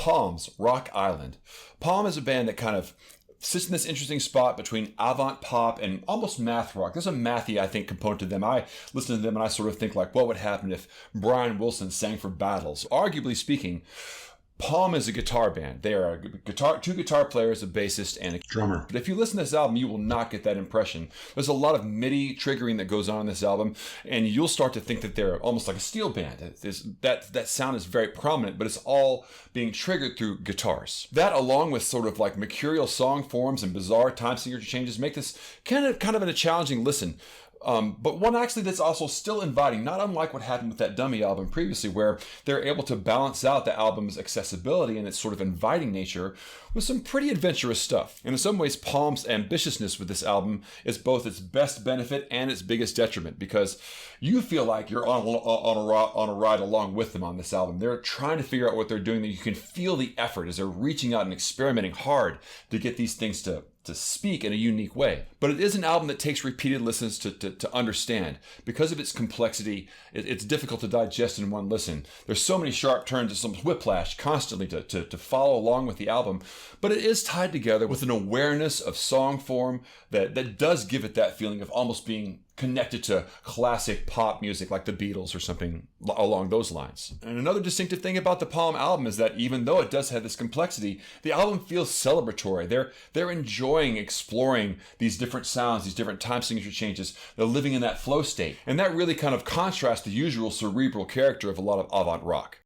Palm's Rock Island. Palm is a band that kind of sits in this interesting spot between avant pop and almost math rock. There's a mathy, I think, component to them. I listen to them and I sort of think like, what would happen if Brian Wilson sang for Battles? Arguably speaking, Palm is a guitar band. They are two guitar players, a bassist, and a drummer. But if you listen to this album, you will not get that impression. There's a lot of MIDI triggering that goes on in this album, and you'll start to think that they're almost like a steel band. That sound is very prominent, but it's all being triggered through guitars. That, along with sort of like mercurial song forms and bizarre time signature changes, make this kind of a challenging listen. But one actually that's also still inviting, not unlike what happened with that Dummy album previously, where they're able to balance out the album's accessibility and its sort of inviting nature with some pretty adventurous stuff. And in some ways, Palm's ambitiousness with this album is both its best benefit and its biggest detriment, because you feel like you're on a ride along with them on this album. They're trying to figure out what they're doing, that you can feel the effort as they're reaching out and experimenting hard to get these things to speak in a unique way. But it is an album that takes repeated listens to understand. Because of its complexity, it's difficult to digest in one listen. There's so many sharp turns and some whiplash constantly to follow along with the album. But it is tied together with an awareness of song form that does give it that feeling of almost being connected to classic pop music like the Beatles or something along those lines. And another distinctive thing about the Palm album is that even though it does have this complexity, the album feels celebratory. They're enjoying exploring these different sounds, these different time signature changes. They're living in that flow state. And that really kind of contrasts the usual cerebral character of a lot of avant rock.